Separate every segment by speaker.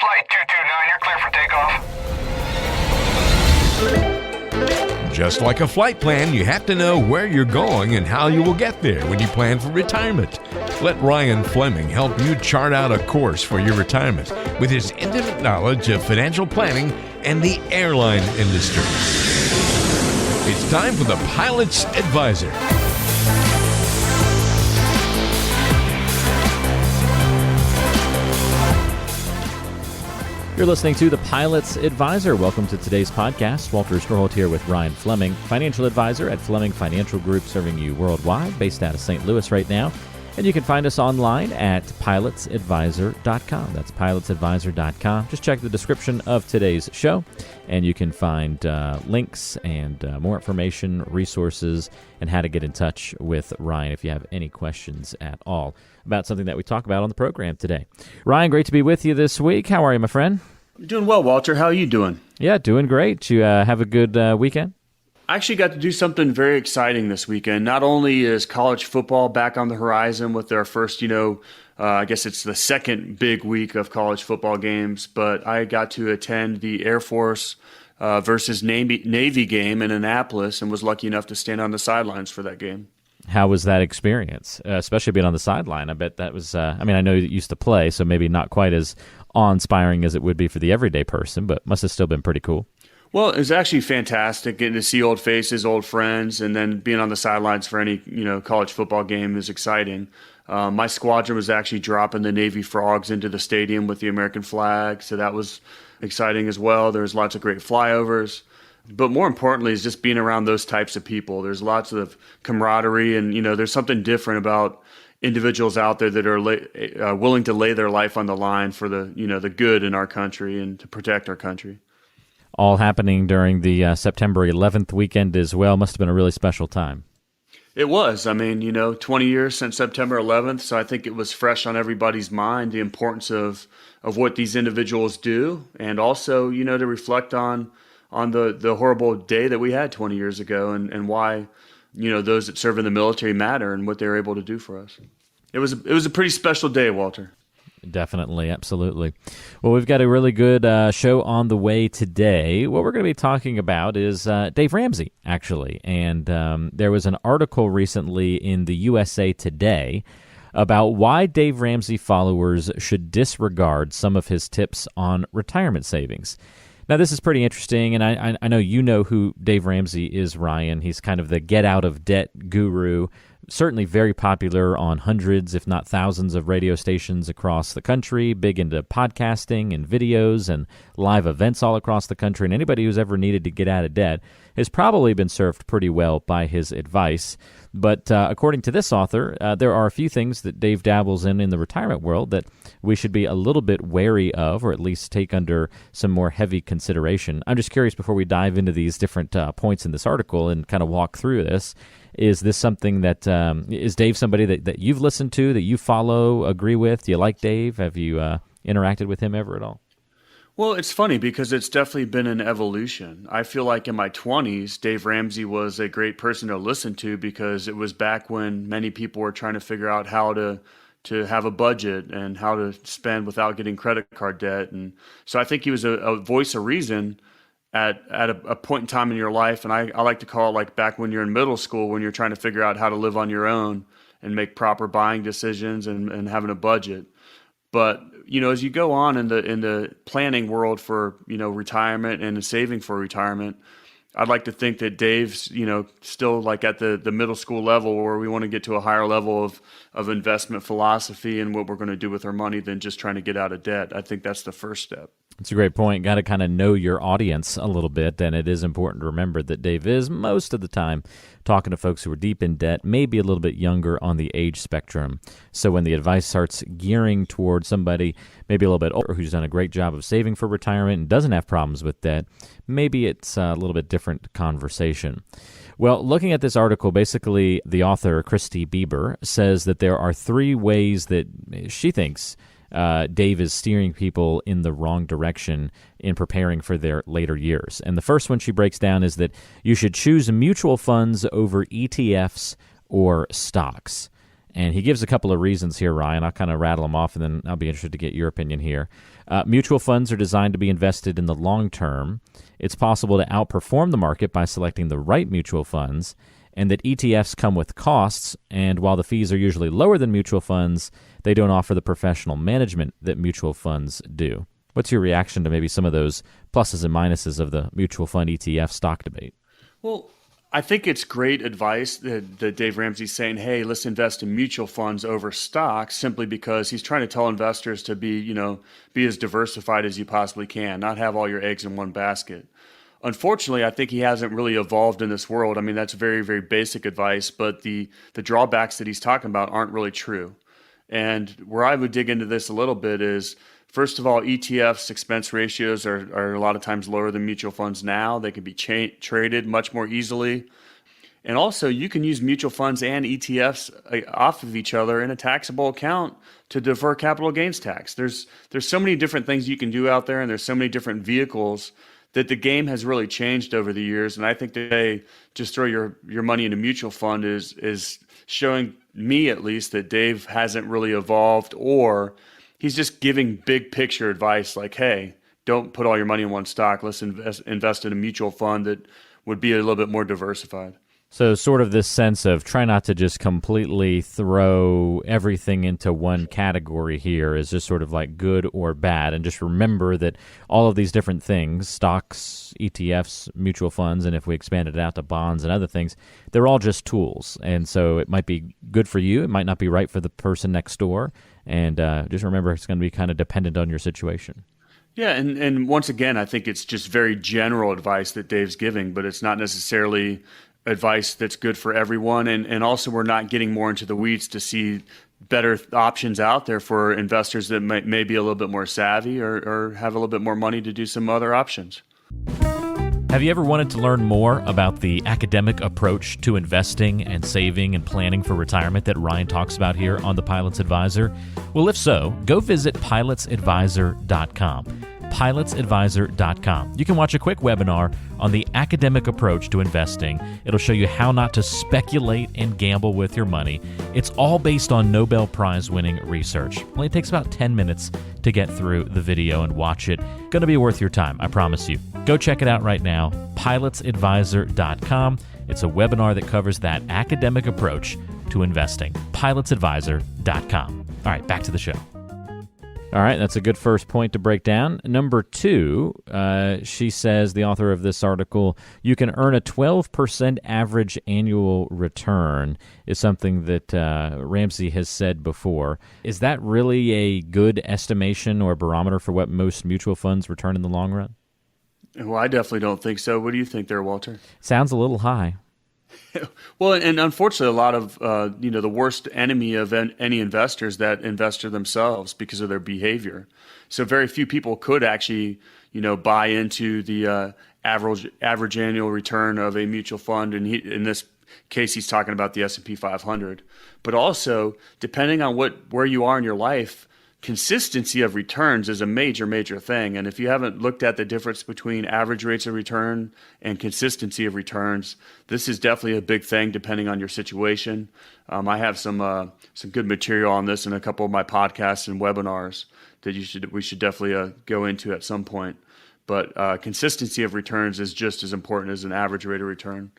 Speaker 1: Flight 229, you're clear for takeoff.
Speaker 2: Just like a flight plan, you have to know where you're going and how you will get there when you plan for retirement. Let Ryan Fleming help you chart out a course for your retirement with his intimate knowledge of financial planning and the airline industry. It's time for the Pilot's Advisor.
Speaker 3: You're listening to The Pilot's Advisor. Welcome to today's podcast. Walter Stroholt here with Ryan Fleming, financial advisor at Fleming Financial Group, serving you worldwide, based out of St. Louis right now. And you can find us online at pilotsadvisor.com. That's pilotsadvisor.com. Just check the description of today's show, and you can find links and more information, resources, and how to get in touch with Ryan if you have any questions at all about something that we talk about on the program today. Ryan, great to be with you this week. How are you, my friend?
Speaker 4: Doing well, Walter. How are you doing?
Speaker 3: Yeah, doing great. You have a good weekend?
Speaker 4: I actually got to do something very exciting this weekend. Not only is college football back on the horizon with their first, I guess it's the second big week of college football games, but I got to attend the Air Force versus Navy game in Annapolis and was lucky enough to stand on the sidelines for that game.
Speaker 3: How was that experience, especially being on the sideline? I bet that was, I know you used to play, so maybe not quite as awe-inspiring as it would be for the everyday person, but must have still been pretty cool.
Speaker 4: Well, it was actually fantastic getting to see old faces, old friends, and then being on the sidelines for any college football game is exciting. My squadron was actually dropping the Navy Frogs into the stadium with the American flag, so that was exciting as well. There was lots of great flyovers. But more importantly is just being around those types of people. There's lots of camaraderie, and there's something different about individuals out there that are willing to lay their life on the line for the good in our country and to protect our country.
Speaker 3: All happening during the September 11th weekend as well. Must have been a really special time.
Speaker 4: It was. 20 years since September 11th, so I think it was fresh on everybody's mind, the importance of what these individuals do, and also, to reflect on the horrible day that we had 20 years ago and why, those that serve in the military matter and what they're able to do for us. It was a pretty special day, Walter.
Speaker 3: Definitely, absolutely. Well, we've got a really good show on the way today. What we're going to be talking about is Dave Ramsey, actually. And there was an article recently in the USA Today about why Dave Ramsey followers should disregard some of his tips on retirement savings. Now, this is pretty interesting, and I know you know who Dave Ramsey is, Ryan. He's kind of the get-out-of-debt guru, certainly very popular on hundreds, if not thousands, of radio stations across the country, big into podcasting and videos and live events all across the country, and anybody who's ever needed to get out of debt has probably been served pretty well by his advice. But according to this author, there are a few things that Dave dabbles in the retirement world that we should be a little bit wary of, or at least take under some more heavy consideration. I'm just curious, before we dive into these different points in this article and kind of walk through this, is this something that, is Dave somebody that you've listened to, that you follow, agree with? Do you like Dave? Have you interacted with him ever at all?
Speaker 4: Well, it's funny because it's definitely been an evolution. I feel like in my 20s, Dave Ramsey was a great person to listen to because it was back when many people were trying to figure out how to have a budget and how to spend without getting credit card debt. And so I think he was a voice of reason at a point in time in your life. And I like to call it like back when you're in middle school, when you're trying to figure out how to live on your own and make proper buying decisions and having a budget. But as you go on in the planning world for retirement and the saving for retirement, I'd like to think that Dave's still like at the middle school level, where we want to get to a higher level of investment philosophy and what we're going to do with our money than just trying to get out of debt. I think that's the first step.
Speaker 3: It's a great point. Got to kind of know your audience a little bit, and it is important to remember that Dave is most of the time talking to folks who are deep in debt, maybe a little bit younger on the age spectrum. So when the advice starts gearing towards somebody maybe a little bit older who's done a great job of saving for retirement and doesn't have problems with debt, maybe it's a little bit different conversation. Well, looking at this article, basically the author, Christy Bieber, says that there are three ways that she thinks Dave is steering people in the wrong direction in preparing for their later years. And the first one she breaks down is that you should choose mutual funds over ETFs or stocks. And he gives a couple of reasons here, Ryan. I'll kind of rattle them off, and then I'll be interested to get your opinion here. Mutual funds are designed to be invested in the long term. It's possible to outperform the market by selecting the right mutual funds, and that ETFs come with costs, and while the fees are usually lower than mutual funds, they don't offer the professional management that mutual funds do. What's your reaction to maybe some of those pluses and minuses of the mutual fund ETF stock debate?
Speaker 4: Well, I think it's great advice that Dave Ramsey's saying, hey, let's invest in mutual funds over stocks, simply because he's trying to tell investors to be as diversified as you possibly can, not have all your eggs in one basket. Unfortunately, I think he hasn't really evolved in this world. I mean, that's very, very basic advice, but the drawbacks that he's talking about aren't really true. And where I would dig into this a little bit is, first of all, ETFs expense ratios are a lot of times lower than mutual funds now. They can be traded much more easily. And also, you can use mutual funds and ETFs off of each other in a taxable account to defer capital gains tax. There's so many different things you can do out there, and there's so many different vehicles that the game has really changed over the years. And I think today, just throw your money in a mutual fund is showing me, at least, that Dave hasn't really evolved, or he's just giving big picture advice like, hey, don't put all your money in one stock. Let's invest in a mutual fund that would be a little bit more diversified.
Speaker 3: So sort of this sense of try not to just completely throw everything into one category here is just sort of like good or bad. And just remember that all of these different things, stocks, ETFs, mutual funds, and if we expand it out to bonds and other things, they're all just tools. And so it might be good for you. It might not be right for the person next door. And just remember, it's going to be kind of dependent on your situation.
Speaker 4: Yeah, and once again, I think it's just very general advice that Dave's giving, but it's not necessarily advice that's good for everyone. And also, we're not getting more into the weeds to see better options out there for investors that may be a little bit more savvy or have a little bit more money to do some other options.
Speaker 3: Have you ever wanted to learn more about the academic approach to investing and saving and planning for retirement that Ryan talks about here on The Pilot's Advisor? Well, if so, go visit pilotsadvisor.com. pilotsadvisor.com. You can watch a quick webinar on the academic approach to investing. It'll show you how not to speculate and gamble with your money. It's all based on Nobel Prize winning research. Only takes about 10 minutes to get through the video and watch it. Going to be worth your time, I promise you. Go check it out right now, pilotsadvisor.com. It's a webinar that covers that academic approach to investing. pilotsadvisor.com. All right, back to the show. All right, that's a good first point to break down. Number two, she says, the author of this article, you can earn a 12% average annual return is something that Ramsey has said before. Is that really a good estimation or barometer for what most mutual funds return in the long run?
Speaker 4: Well, I definitely don't think so. What do you think there, Walter?
Speaker 3: Sounds a little high.
Speaker 4: Well, and unfortunately, a lot of the worst enemy of any investor is that investor themselves because of their behavior. So very few people could actually, buy into the average annual return of a mutual fund. And in this case, he's talking about the S&P 500. But also, depending on where you are in your life, consistency of returns is a major, major thing. And if you haven't looked at the difference between average rates of return and consistency of returns, this is definitely a big thing depending on your situation. I have some good material on this in a couple of my podcasts and webinars that we should definitely go into at some point. But consistency of returns is just as important as an average rate of return.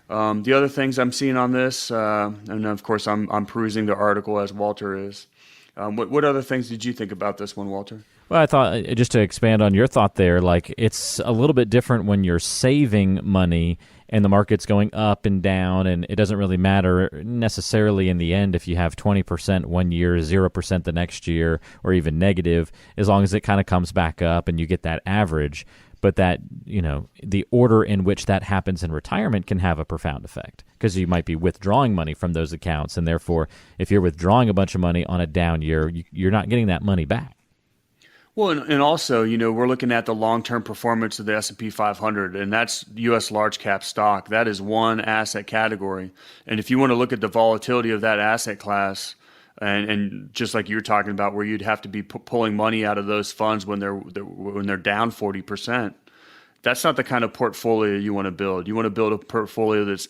Speaker 4: The other things I'm seeing on this, and of course I'm perusing the article as Walter is. What other things did you think about this one, Walter?
Speaker 3: Well, I thought, just to expand on your thought there, like it's a little bit different when you're saving money and the market's going up and down, and it doesn't really matter necessarily in the end if you have 20% one year, 0% the next year, or even negative, as long as it kind of comes back up and you get that average. But that, the order in which that happens in retirement can have a profound effect because you might be withdrawing money from those accounts. And therefore, if you're withdrawing a bunch of money on a down year, you're not getting that money back.
Speaker 4: Well, and also, we're looking at the long-term performance of the S&P 500, and that's U.S. large cap stock. That is one asset category. And if you want to look at the volatility of that asset class, and just like you were talking about, where you'd have to be pulling money out of those funds when they're down 40%, that's not the kind of portfolio you want to build. You want to build a portfolio that's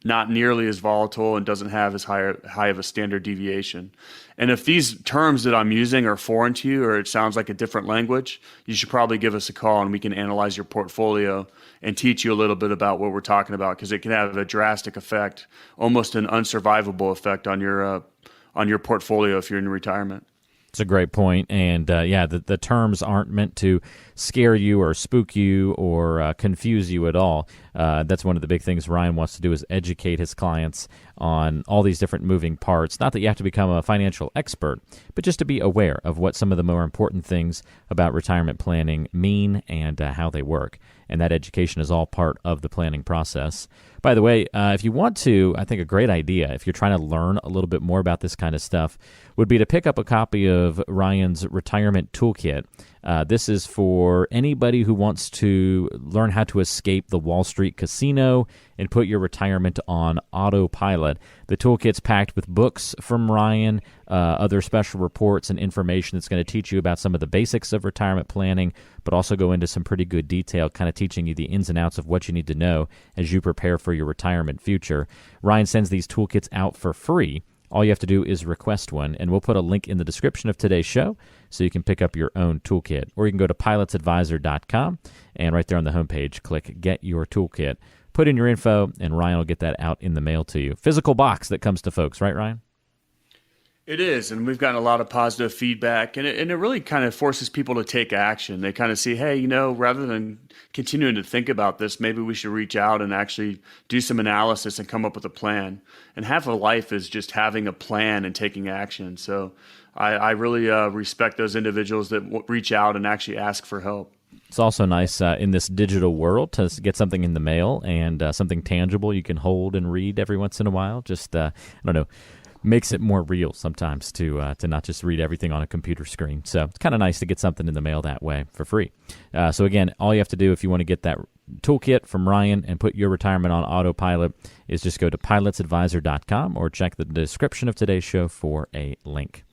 Speaker 4: not nearly as volatile and doesn't have as high of a standard deviation. And if these terms that I'm using are foreign to you, or it sounds like a different language, you should probably give us a call and we can analyze your portfolio and teach you a little bit about what we're talking about, because it can have a drastic effect, almost an unsurvivable effect on your portfolio if you're in retirement.
Speaker 3: It's a great point. And the terms aren't meant to scare you or spook you or confuse you at all. That's one of the big things Ryan wants to do, is educate his clients on all these different moving parts. Not that you have to become a financial expert, but just to be aware of what some of the more important things about retirement planning mean and how they work. And that education is all part of the planning process. By the way, if you want to, I think a great idea, if you're trying to learn a little bit more about this kind of stuff, would be to pick up a copy of Ryan's Retirement Toolkit. This is for anybody who wants to learn how to escape the Wall Street casino and put your retirement on autopilot. The toolkit's packed with books from Ryan, other special reports and information that's going to teach you about some of the basics of retirement planning, but also go into some pretty good detail, kind of teaching you the ins and outs of what you need to know as you prepare for your retirement future. Ryan sends these toolkits out for free. All you have to do is request one, and we'll put a link in the description of today's show so you can pick up your own toolkit. Or you can go to pilotsadvisor.com, and right there on the homepage, click Get Your Toolkit. Put in your info, and Ryan will get that out in the mail to you. Physical box that comes to folks, right, Ryan?
Speaker 4: It is, and we've gotten a lot of positive feedback, and it really kind of forces people to take action. They kind of see, hey, rather than continuing to think about this, maybe we should reach out and actually do some analysis and come up with a plan. And half of life is just having a plan and taking action. So I really respect those individuals that reach out and actually ask for help.
Speaker 3: It's also nice in this digital world to get something in the mail and something tangible you can hold and read every once in a while. Just, makes it more real sometimes to not just read everything on a computer screen. So it's kind of nice to get something in the mail that way for free. So again, all you have to do if you want to get that toolkit from Ryan and put your retirement on autopilot is just go to pilotsadvisor.com or check the description of today's show for a link.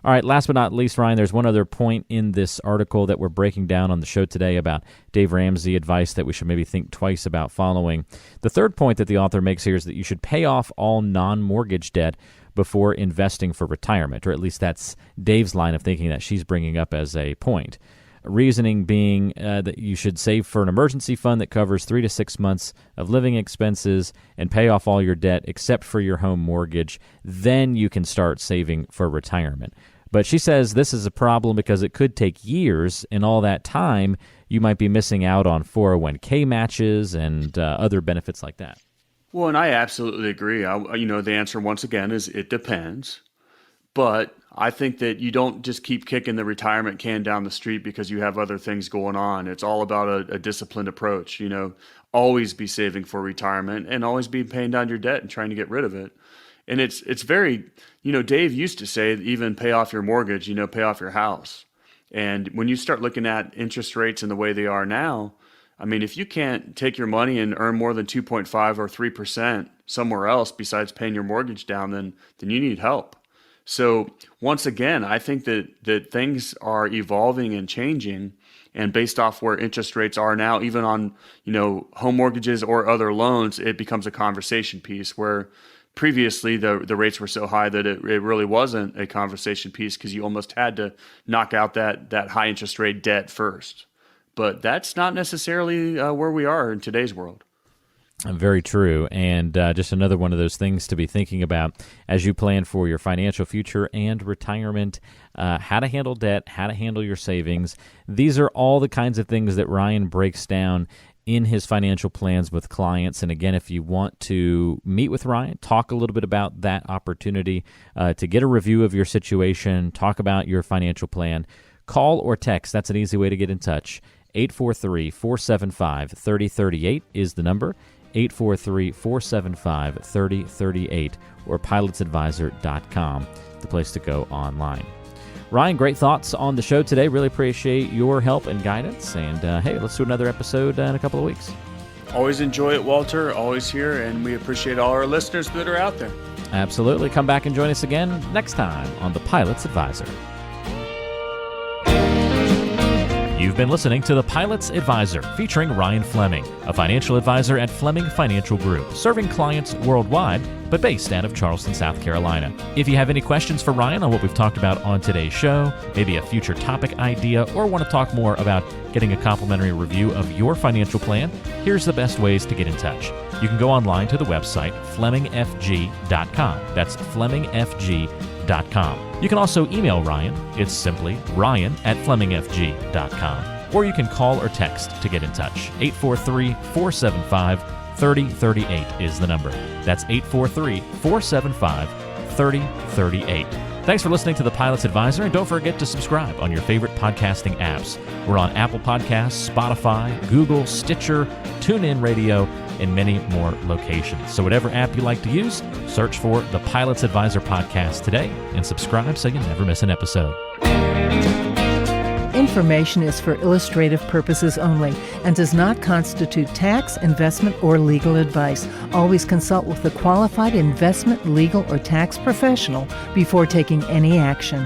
Speaker 3: All right, last but not least, Ryan, there's one other point in this article that we're breaking down on the show today about Dave Ramsey advice that we should maybe think twice about following. The third point that the author makes here is that you should pay off all non-mortgage debt before investing for retirement, or at least that's Dave's line of thinking that she's bringing up as a point. Reasoning being that you should save for an emergency fund that covers 3 to 6 months of living expenses and pay off all your debt except for your home mortgage. Then you can start saving for retirement. But she says this is a problem because it could take years, and all that time you might be missing out on 401k matches and other benefits like that.
Speaker 4: Well, and I absolutely agree. The answer once again is it depends. But I think that you don't just keep kicking the retirement can down the street because you have other things going on. It's all about a disciplined approach. Always be saving for retirement and always be paying down your debt and trying to get rid of it. And it's very, Dave used to say even pay off your mortgage, pay off your house. And when you start looking at interest rates and the way they are now, I mean, if you can't take your money and earn more than 2.5 or 3% somewhere else besides paying your mortgage down, then you need help. So once again, I think that things are evolving and changing, and based off where interest rates are now, even on, home mortgages or other loans, it becomes a conversation piece where previously the rates were so high that it really wasn't a conversation piece because you almost had to knock out that high interest rate debt first. But that's not necessarily where we are in today's world.
Speaker 3: Very true. And just another one of those things to be thinking about as you plan for your financial future and retirement, how to handle debt, how to handle your savings. These are all the kinds of things that Ryan breaks down in his financial plans with clients. And again, if you want to meet with Ryan, talk a little bit about that opportunity to get a review of your situation, talk about your financial plan, call or text. That's an easy way to get in touch. 843-475-3038 is the number. 843-475-3038 or pilotsadvisor.com, the place to go online. Ryan, great thoughts on the show today. Really appreciate your help and guidance. And hey, let's do another episode in a couple of weeks.
Speaker 4: Always enjoy it, Walter. Always here. And we appreciate all our listeners that are out there.
Speaker 3: Absolutely. Come back and join us again next time on The Pilot's Advisor. You've been listening to The Pilot's Advisor, featuring Ryan Fleming, a financial advisor at Fleming Financial Group, serving clients worldwide, but based out of Charleston, South Carolina. If you have any questions for Ryan on what we've talked about on today's show, maybe a future topic idea, or want to talk more about getting a complimentary review of your financial plan, here's the best ways to get in touch. You can go online to the website FlemingFG.com. That's FlemingFG.com. You can also email Ryan. It's simply Ryan@FlemingFG.com. Or you can call or text to get in touch. 843-475-3038 is the number. That's 843-475-3038. Thanks for listening to The Pilot's Advisor, and don't forget to subscribe on your favorite podcasting apps. We're on Apple Podcasts, Spotify, Google, Stitcher, TuneIn Radio, and many more locations. So whatever app you like to use, search for The Pilot's Advisor podcast today and subscribe so you never miss an episode.
Speaker 1: Information is for illustrative purposes only and does not constitute tax, investment, or legal advice. Always consult with a qualified investment, legal, or tax professional before taking any action.